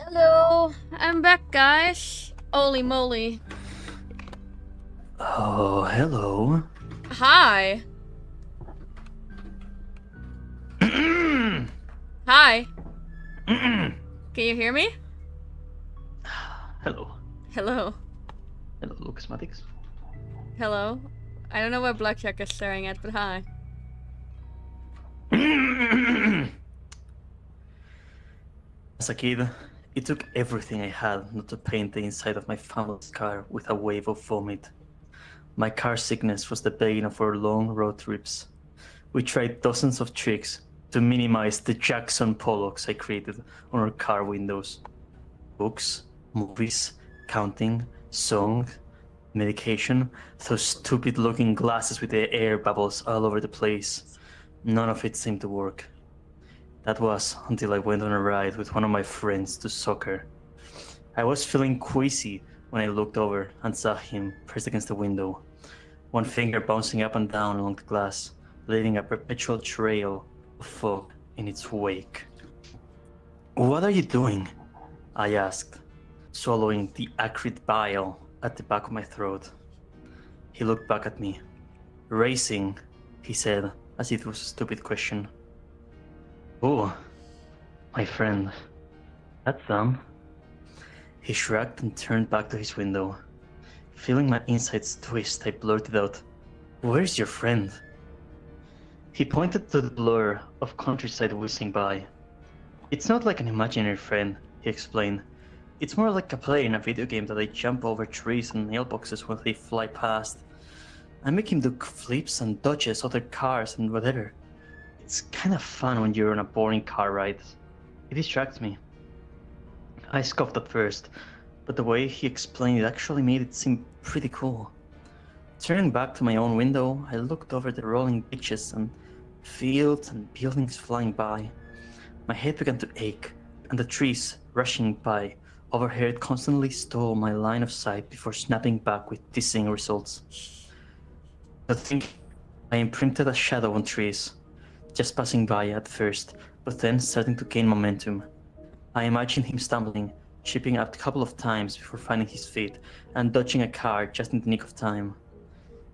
Hello, I'm back, guys. Holy moly. Oh, hello. Hi. Hi. Can you hear me? Hello. Hello. Hello, Lucasmatics. Hello. I don't know what Blackjack is staring at, but hi. As a kid, it took everything I had not to paint the inside of my family's car with a wave of vomit. My car sickness was the bane of our long road trips. We tried dozens of tricks to minimize the Jackson Pollocks I created on our car windows. Books, movies, counting, songs, medication, those stupid looking glasses with the air bubbles all over the place. None of it seemed to work. That was until I went on a ride with one of my friends to soccer. I was feeling queasy when I looked over and saw him pressed against the window, one finger bouncing up and down along the glass, leaving a perpetual trail of fog in its wake. "What are you doing?" I asked, swallowing the acrid bile at the back of my throat. He looked back at me. "Racing," he said, as if it was a stupid question. "Oh, my friend, that's dumb." He shrugged and turned back to his window. Feeling my insides twist, I blurted out, "Where's your friend?" He pointed to the blur of countryside whizzing by. "It's not like an imaginary friend," he explained. "It's more like a player in a video game that I jump over trees and mailboxes when they fly past. I make him do flips and dodges other cars and whatever. It's kind of fun when you're on a boring car ride. It distracts me." I scoffed at first, but the way he explained it actually made it seem pretty cool. Turning back to my own window, I looked over the rolling beaches and fields and buildings flying by. My head began to ache, and the trees rushing by overhead constantly stole my line of sight before snapping back with dizzying results. I think I imprinted a shadow on trees, just passing by at first, but then starting to gain momentum. I imagined him stumbling, chipping up a couple of times before finding his feet and dodging a car just in the nick of time.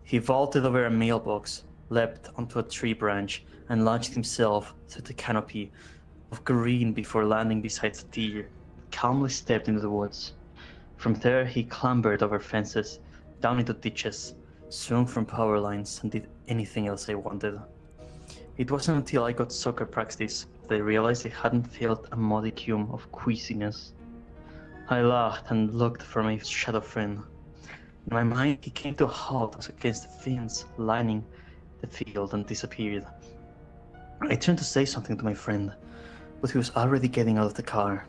He vaulted over a mailbox, leapt onto a tree branch, and launched himself through the canopy of green before landing beside a deer that calmly stepped into the woods. From there, he clambered over fences, down into ditches, swung from power lines, and did anything else I wanted. It wasn't until I got soccer practice that I realized I hadn't felt a modicum of queasiness. I laughed and looked for my shadow friend. In my mind, he came to a halt against the fence lining the field and disappeared. I turned to say something to my friend, but he was already getting out of the car.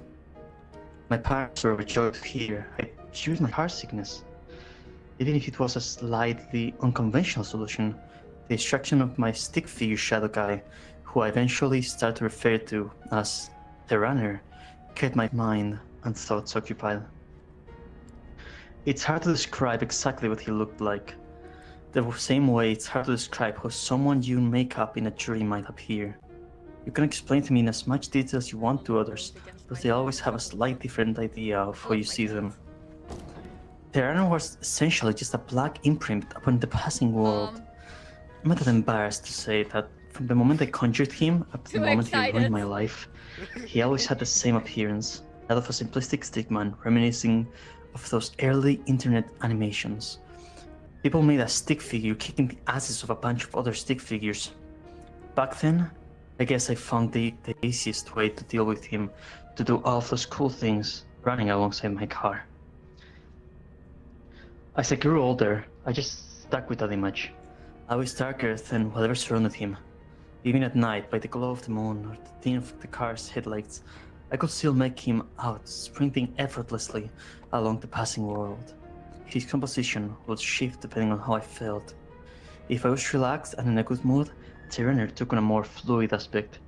My parents were overjoyed to hear I cured my car sickness. Even if it was a slightly unconventional solution, the distraction of my stick figure shadow guy, who I eventually started to refer to as the runner, kept my mind and thoughts occupied. It's hard to describe exactly what he looked like. The same way it's hard to describe how someone you make up in a dream might appear. You can explain to me in as much detail as you want to others, but they always have a slight different idea of how you see them. Terrano was essentially just a black imprint upon the passing world. I'm not that embarrassed to say that from the moment I conjured him up to the Too moment he ruined excited. my life, he always had the same appearance, that of a simplistic stickman reminiscing of those early internet animations. People made a stick figure kicking the asses of a bunch of other stick figures. Back then, I guess I found the easiest way to deal with him to do all of those cool things running alongside my car. As I grew older, I just stuck with that image. I was darker than whatever surrounded him. Even at night, by the glow of the moon or the dim of the car's headlights, I could still make him out sprinting effortlessly along the passing world. His composition would shift depending on how I felt. If I was relaxed and in a good mood, the runner took on a more fluid aspect.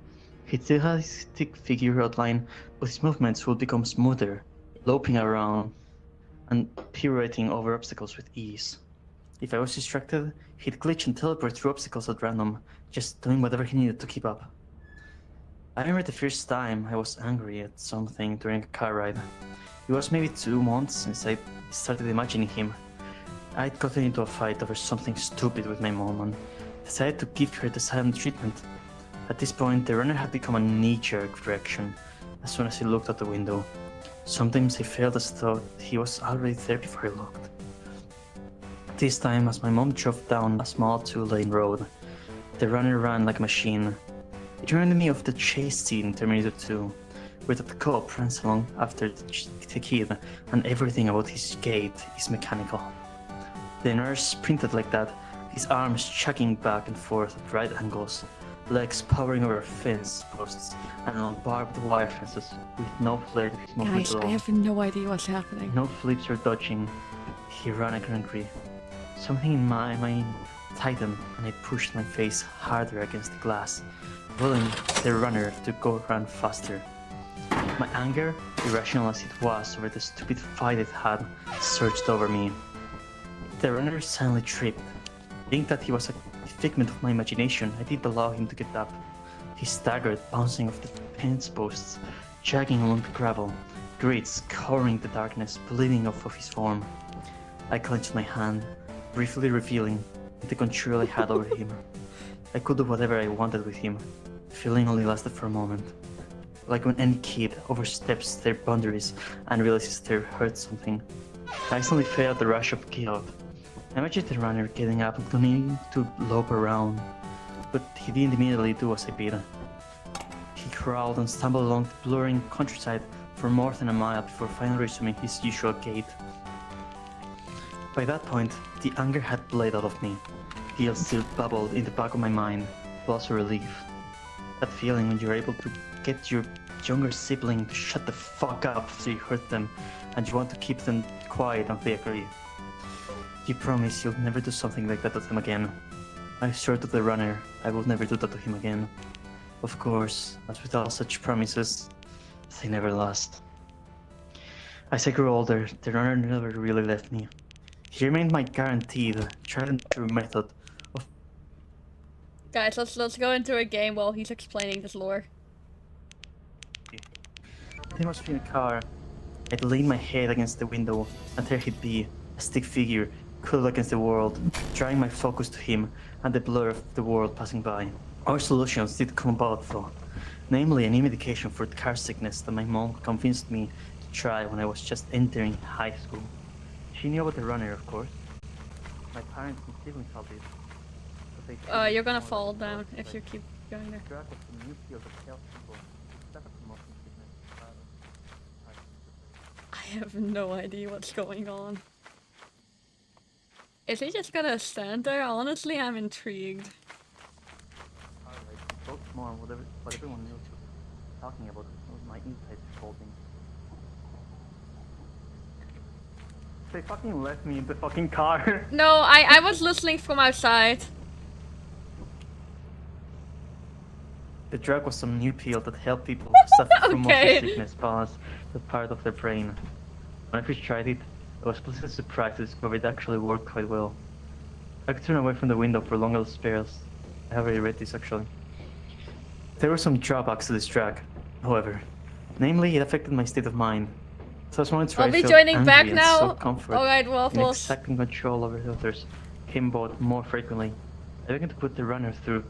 He still had his stick figure outline, but his movements would become smoother, loping around and pirouetting over obstacles with ease. If I was distracted, he'd glitch and teleport through obstacles at random, just doing whatever he needed to keep up. I remember the first time I was angry at something during a car ride. It was maybe 2 months since I started imagining him. I'd gotten into a fight over something stupid with my mom and decided to give her the silent treatment. At this point, the runner had become a knee-jerk reaction as soon as he looked out the window. Sometimes I felt as though he was already there before I looked. This time, as my mom drove down a small 2-lane road, the runner ran like a machine. It reminded me of the chase scene in Terminator 2, where the cop runs along after the kid and everything about his gait is mechanical. The nurse sprinted like that, his arms chugging back and forth at right angles, legs powering over fence posts and on barbed wire fences with no flair to his movement Guys, at I all. have no idea what's happening. No flips or dodging. He ran angry. Something in my mind tightened and I pushed my face harder against the glass, willing the runner to go run faster. My anger, irrational as it was over the stupid fight it had, surged over me. The runner suddenly tripped. Thinking that he was a figment of my imagination, I didn't allow him to get up. He staggered, bouncing off the fence posts, dragging along the gravel, grits covering the darkness, bleeding off of his form. I clenched my hand, briefly revealing the control I had over him. I could do whatever I wanted with him. Feeling only lasted for a moment. Like when any kid oversteps their boundaries and realizes they've hurt something. I suddenly felt the rush of guilt. I imagined the runner getting up and continuing to lope around, but he didn't immediately do as I bid. He crawled and stumbled along the blurring countryside for more than a mile before finally resuming his usual gait. By that point, the anger had bled out of me. Guilt still bubbled in the back of my mind, but also relief. That feeling when you're able to get your younger sibling to shut the fuck up after you hurt them, and you want to keep them quiet and they agree. You promise you'll never do something like that to them again. I swore to the runner I will never do that to him again. Of course, as with all such promises, they never last. As I grew older, the runner never really left me. He remained my guaranteed, tried and true method of... Guys, let's go into a game while he's explaining this lore. He must be in a car. I'd lean my head against the window, and there he'd be, a stick figure, cuddled against the world, drawing my focus to him and the blur of the world passing by. Our solutions did come about though, namely an medication for car sickness that my mom convinced me to try when I was just entering high school. She knew about the runner, of course. My parents and siblings all did. But they You're gonna fall down if you keep going there. drug was the new field that helps people suffer from motion sickness. I have no idea what's going on. Is he just gonna stand there? Honestly, I'm intrigued. Both more on whatever everyone knew she was talking about was my insides folding. They fucking left me in the fucking car. No, I was listening from outside. The drug was some new pill that helped people who suffer from Okay. motion sickness balance the part of their brain. When I first tried it, I was pleasantly surprised to discover it actually worked quite well. I could turn away from the window for longer spells. I have already read this actually. There were some drawbacks to this drug, however. Namely, it affected my state of mind. So as moments where I'll I be felt joining angry back and now. sought comfort Alright, in Waffles. exacting control over others came about more frequently. I began to put the runner through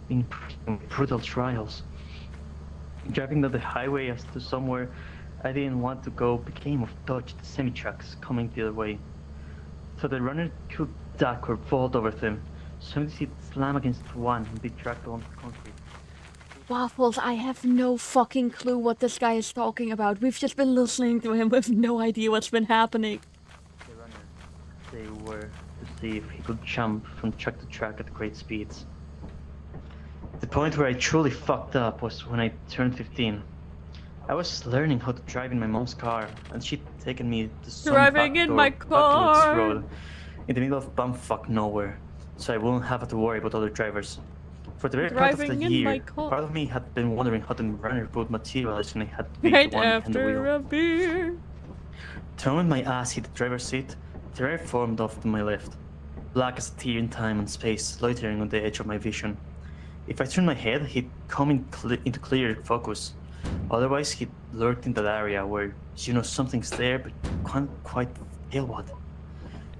brutal trials. Driving down the highway as to somewhere I didn't want to go became of dodge the semi-trucks coming the other way. So the runner could duck or vault over them. Sometimes he'd slam against one and be dragged along the concrete. Waffles, I have no fucking clue what this guy is talking about. We've just been listening to him with no idea what's been happening. The runner, they were to see if he could jump from truck to truck at great speeds. The point where I truly fucked up was when I turned 15. I was learning how to drive in my mom's car, and she'd taken me to some Driving in my backwoods car. road in the middle of bumfuck nowhere, so I wouldn't have to worry about other drivers. For the very part of the Driving in my year, car. part of me had been wondering how the runner would materialize when I had to be Right the one behind the wheel. after a beer. The moment my ass hit the driver's seat, the rear formed off to my left, black as a tear in time and space, loitering on the edge of my vision. If I turned my head, he'd come into clear focus. Otherwise, he'd lurked in that area where you know something's there, but can't quite tell what.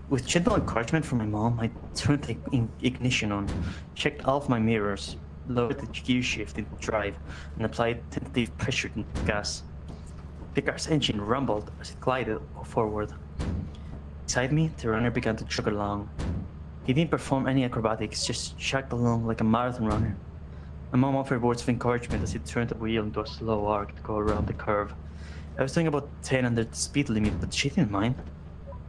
With gentle encouragement from my mom, I turned the ignition on, checked all of my mirrors, lowered the gear shift into drive, and applied tentative pressure into the gas. The car's engine rumbled as it glided forward. Beside me, the runner began to jog along. He didn't perform any acrobatics, just shagged along like a marathon runner. My mom offered words of encouragement as he turned the wheel into a slow arc to go around the curve. I was doing about 10 under the speed limit, but she didn't mind.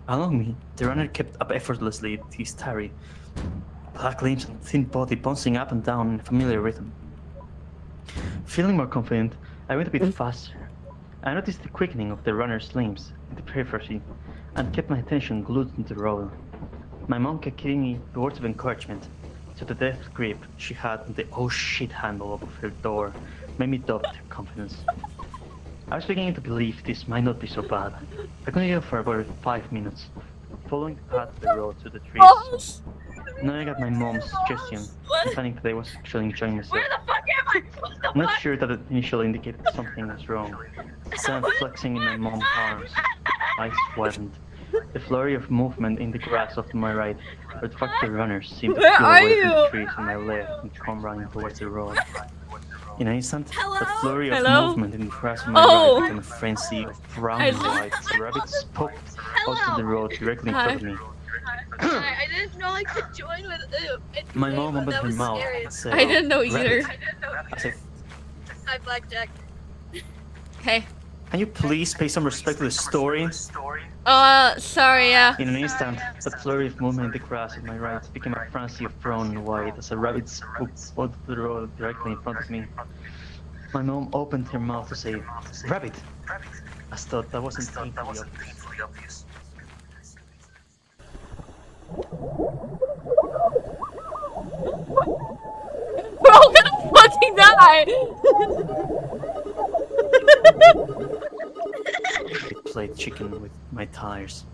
Along me, the runner kept up effortlessly to his tarry, black limbs and thin body bouncing up and down in a familiar rhythm. Feeling more confident, I went a bit faster. I noticed the quickening of the runner's limbs in the periphery and kept my attention glued to the road. My mom kept giving me words of encouragement, so the death grip she had on the oh shit handle of her door made me doubt her confidence. I was beginning to believe this might not be so bad. I continued for about 5 minutes, following the path of the road to the trees. Boss! Now I got my mom's suggestion, and finding that I was actually enjoying myself. Where the fuck am I? What the I'm not fuck? sure that it initially indicated something was wrong. So I'm flexing in my mom's arms, eyes widened. The flurry of movement in the grass off to my right, but the fact the runners seemed to Where peel are away from the you? trees on my left and come running towards the road. In an instant, the Hello? flurry of Hello? movement in the grass on my Oh. right became a frenzy of brown and white as a rabbit spoke out of the road directly in Hi. front of me. I didn't know I could join with My mom opened her mouth Scary. and said, I didn't know "Rabbit." either. I said, Hi, Blackjack. Hey. can you please pay some respect to the story? Sorry, yeah. In an instant, that flurry of movement in the grass at my right became a frenzy of brown and white as a rabbit spooked out of the road directly in front of me. My mom opened her mouth to say, "Rabbit!" I thought that wasn't painfully obvious. We're all gonna fucking die! I played chicken with my tires.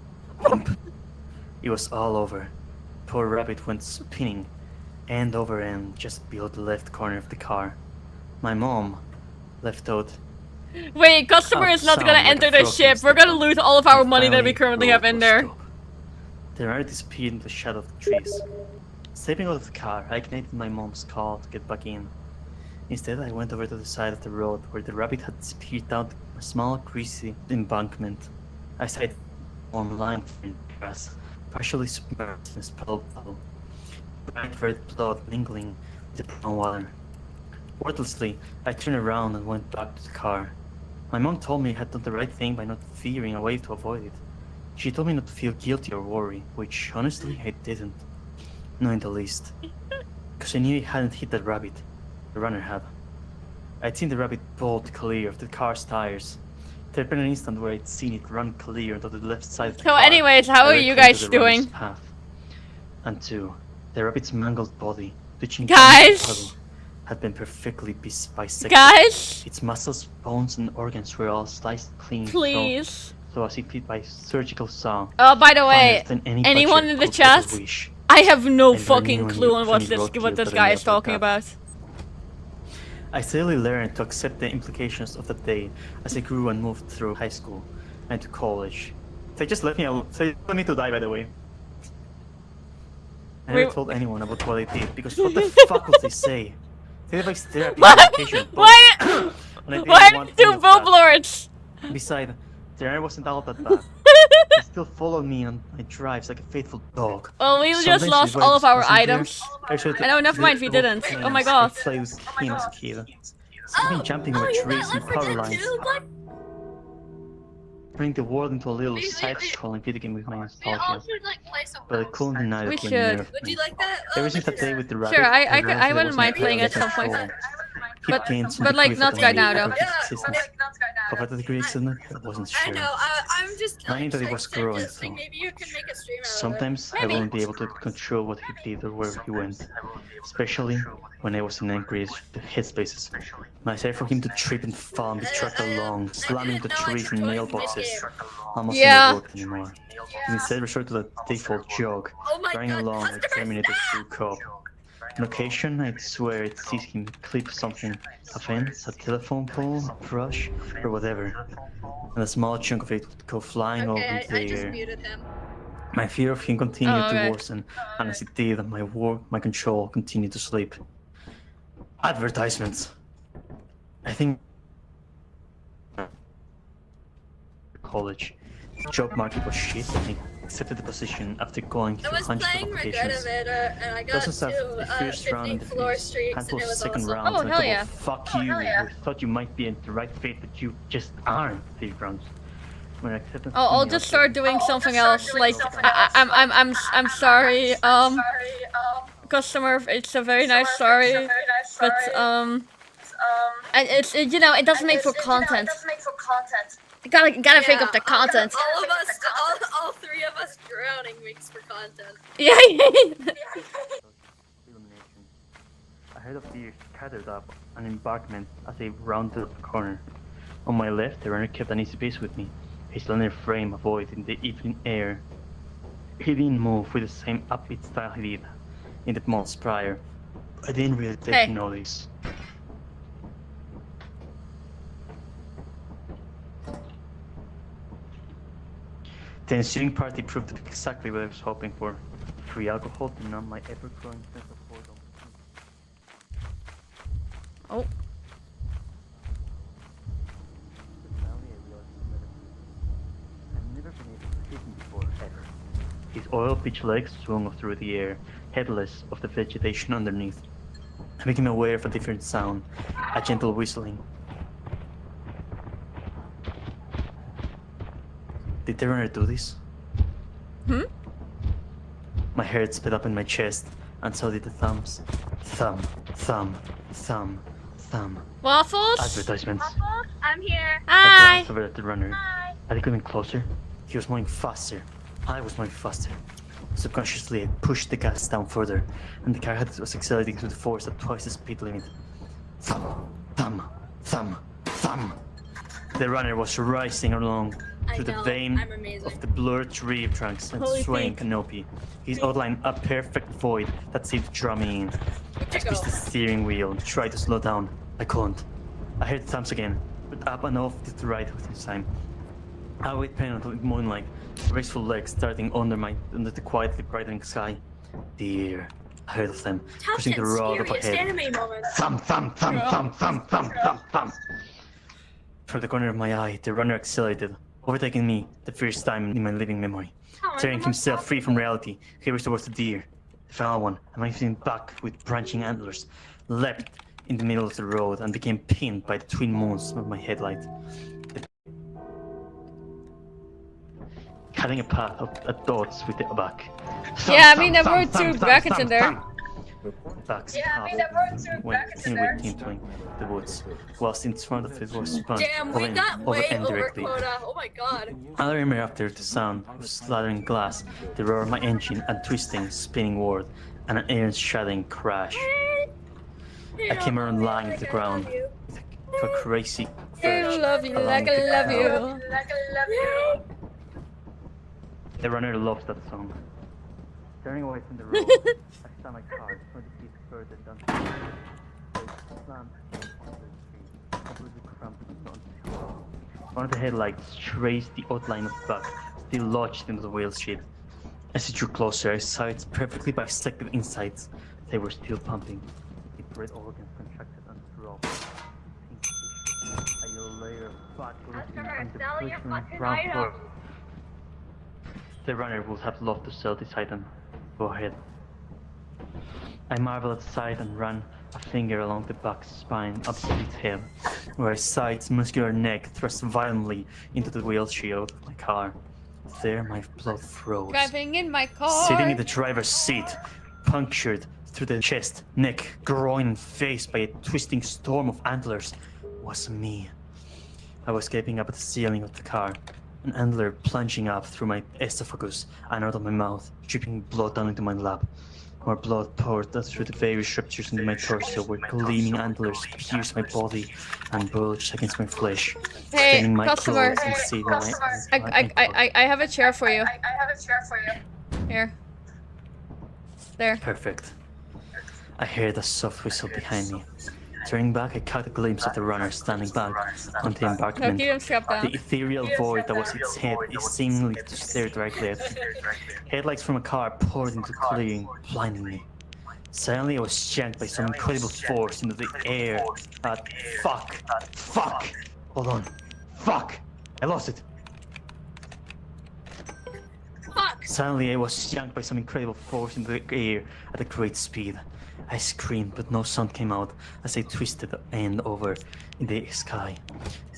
Thump. It was all over. Poor rabbit went spinning, end over end, just below the left corner of the car. My mom left out. Wait, customer is not Sound gonna like a enter the frog ship. needs We're to- gonna lose all of our and money that we finally currently rolled have in to a there. stop. The runner disappeared in the shadow of the trees. Stepping out of the car, I ignited my mom's call to get back in. Instead, I went over to the side of the road where the rabbit had disappeared down a small, greasy embankment. I sighted on line in grass, partially submerged in a spell puddle, bright red blood mingling with the brown water. Wordlessly, I turned around and went back to the car. My mom told me I had done the right thing by not veering away to avoid it. She told me not to feel guilty or worry, which honestly I didn't. Not in the least. Because I knew I hadn't hit that rabbit. The runner had. I'd seen the rabbit bolt clear of the car's tires. There had been an instant where I'd seen it run clear onto the left side of the So car, anyways, how are directly you into guys the runner's doing? path. And two, the rabbit's mangled body, touching Guys? the puddle, had been perfectly bisected. Guys? Its muscles, bones, and organs were all sliced clean, Please. so as if fit by surgical saw. Oh, by the way, Finer than any anyone butcher in the could ever chat? wish. I have no And fucking genuinely clue on funny what roadkill this that guy I is never talking got. about. I slowly learned to accept the implications of that day as I grew and moved through high school and to college. They just let me out. They let me to die, by the way. I never Wait. told anyone about what I did because what the fuck would they say? They advised therapy Why? and medication. Why? And I didn't Why want do any of that. boob lords? Besides, the air wasn't all that bad. He still followed me on my drives like a faithful dog. Well, we just Sometimes lost his all of wife our wasn't there. items. Actually, Oh, never mind, we didn't. Oh my god. I played with him as a kid. Even jumping over you trees got and Left 4 power Dead lines. 2, Black? Bring the world into a little We- we- side-scrolling video game with my We all nostalgia. should like play some. But I couldn't deny We the game should. nerfed Would me. you like that? Ever Oh, since that look day at with the that. rabbit, Sure, I realized wouldn't wasn't mind playing under at some point. control. But- It gained some but, like, degrees not of right now, meaning though. of its existence. But what the degree I- extent, I wasn't I sure. know. I'm just. I knew that it was growing, Suggesting so maybe you can make a stream out of it. sometimes I Maybe. wouldn't be able to control what he did or where he went, especially when I was in angry headspaces. My desire for him to trip and fall and be dragged along, slamming the trees and mailboxes, almost Yeah. never worked anymore. He instead resorted to the default jog, Oh my running god, along like customers, Terminator no! 2 cop. On occasion, I swear it sees him clip something, a fence, a telephone pole, a brush, or whatever, and a small chunk of it would go flying over Okay, into I the just air. muted him. My fear of him continued Oh, okay. to worsen, and as it did, my control continued to slip. Advertisements. I think college. The job market was shit, and I accepted the position after going I through was hundreds of playing applications. Regretavitor and I got Dozens of to the first round and 15th the floor first streaks and handful it of was second awesome. rounds, Oh, and a hell couple yeah. of fuck you, who thought you might be the right fit, but you just aren't. Third rounds. When I accepted I'll just start doing something else. Like, I'm sorry, customer. It's a very nice story, but and it's you know, it doesn't make for content. You gotta think of the content. All of us, all three of us drowning makes for content. Yeah. elimination. A herd of deer scattered up an embankment as they rounded up the corner. On my left, the runner kept an easy pace with me, his slender frame a void in the evening air. He didn't move with the same upbeat style he did in the months prior. I didn't really take Hey. notice. The ensuing party proved to be exactly what I was hoping for. Free alcohol to numb my ever-growing sense of boredom. Oh. I've never been able to see him before, ever. His oil-pitched legs swung through the air, headless of the vegetation underneath. I became aware of a different sound, a gentle whistling. Did the runner do this? My heart sped up in my chest, and so did the thumbs. Thumb, thumb, thumb, thumb. Waffles? Advertisements. I'm here. I Hi. glanced over at the runner. As he came in closer, he was moving faster. I was moving faster. Subconsciously, I pushed the gas down further, and the car was accelerating to the force at twice the speed limit. Thumb, thumb, thumb, thumb. The runner was rising along I through the know, vein I'm amazing. of the blurred tree trunks and Holy swaying fuck. canopy. His outlined a perfect void that seemed drumming in. I squeezed the steering wheel and tried to slow down. I couldn't. I heard the thumbs again, but up and off to the right with this time. I waited until the moonlight, graceful legs starting under the quietly brightening sky. Deer. I heard of them, pushing the road up scariest ahead. anime moment. Thump, thump, thump, thump, thump, thump, thump, thump. From the corner of my eye, the runner accelerated, overtaking me the first time in my living memory. Tearing himself free from reality, he raced towards the deer. The final one, amazing back with branching antlers, leapt in the middle of the road and became pinned by the twin moons of my headlight. Cutting a path at dots with the back. Yeah, I mean, there were two brackets in there. Went into the woods, whilst in front of it was spun Damn, we got over way and over directly. quota. Oh my god. I remember after the sound of slathering glass, the roar of my engine, and twisting, spinning word, and an earth-shattering crash. I came around lying on the ground with a crazy I verge love you along like the I love ground. you. The runner loves that song. Turning away from the road, I saw my car 20 feet further down the road. It slammed onto the tree, completely crumpled onto the floor. One of the headlights traced the outline of the back, still lodged into the wheel sheet. As it drew closer, I saw its perfectly bisected insides. They were still pumping. Its red organs contracted and throbbed. Pink tissue, a yellow layer of fat gluten on the glistening brown floor. The runner would have loved to sell this item. Go ahead. I marveled at the sight and ran a finger along the back spine opposite its head, where I saw its muscular neck thrust violently into the wheel shield of my car. There my blood froze. Driving in my car. Sitting in the driver's seat, punctured through the chest, neck, groin, and face by a twisting storm of antlers, was me. I was gaping up at the ceiling of the car, an antler plunging up through my esophagus and out of my mouth, dripping blood down into my lap. More blood poured through the various ruptures in my torso, where gleaming antlers pierced my body and bulged against my flesh, Hey, staining my customer. clothes and saving my... I have a chair for you. Here. There. Perfect. I heard a soft whistle behind me. Turning back, I caught a glimpse of the runner standing back on the No, embankment. keep him strapped down. The ethereal void that was its head is seemingly to stare directly at me. Headlights from a car poured into the clearing, blinding me. Suddenly, I was yanked by some incredible force into the air. Fuck! Fuck! Hold on. Fuck! I lost it. Fuck! Suddenly, I was yanked by some incredible force into the air at a great speed. I screamed, but no sound came out as I twisted end over in the sky.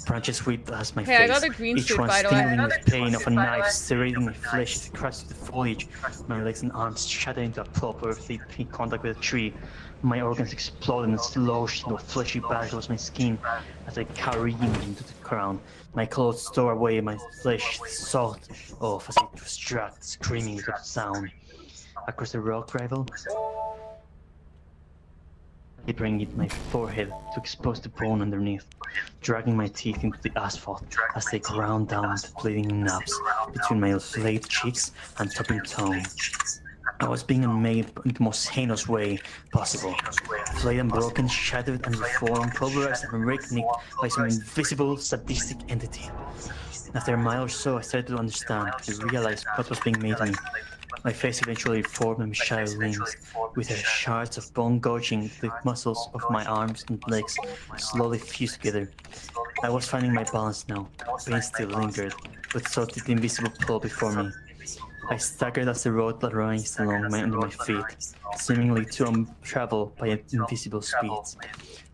Branches whipped past my Hey, I face, got a green each suit, one by the way. stinging with pain of a knife serrating my flesh as it crashed through the foliage. My legs and arms shattered into a pulp where they made contact with a tree. My organs exploded and sloshed into a fleshy bag towards my skin as I careened into the ground. My clothes tore away, my flesh sawed off as I was dragged, screaming without sound. Across the rock gravel, I bring my forehead to expose the bone underneath, dragging my teeth into the asphalt as they ground down the bleeding knobs between my flayed cheeks and topping tongue. I was being made in the most heinous way possible. Flayed and broken, shattered and reformed, pulverized and rigged by some invisible, sadistic entity. After a mile or so, I started to understand, to realize what was being made of me. My face eventually formed in shallow limbs, with the shards of bone gouging the muscles of my arms and legs slowly fused together. I was finding my balance now. Pain still lingered, but so did the invisible pull before me. I staggered as the road ranged along under my feet, seemingly to travel by invisible speeds.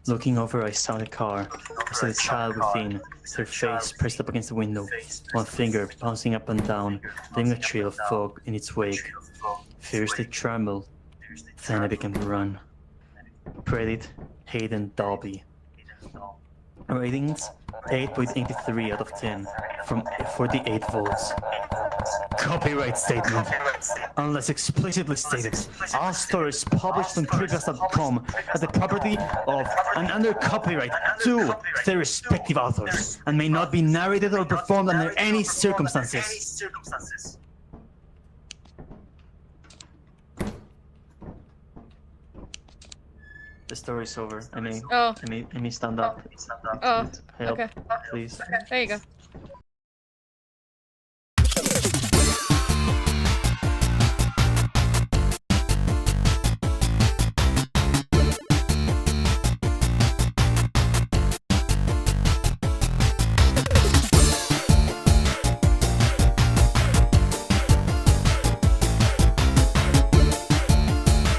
Looking over, I saw the car. I saw the child within, her face pressed up against the window, one finger bouncing up and down, leaving a trail of fog in its wake. Fiercely trembled. Then I began to run. Credit Hayden Dalby. Ratings 8.83 out of 10 from 48 votes. Copyright statement. Unless explicitly stated, all stories published on Creepypasta.com are the property of and under copyright to their respective authors and may not be narrated or performed under any circumstances. The story's over. I may stand up. Oh, Help, okay. please. There you go.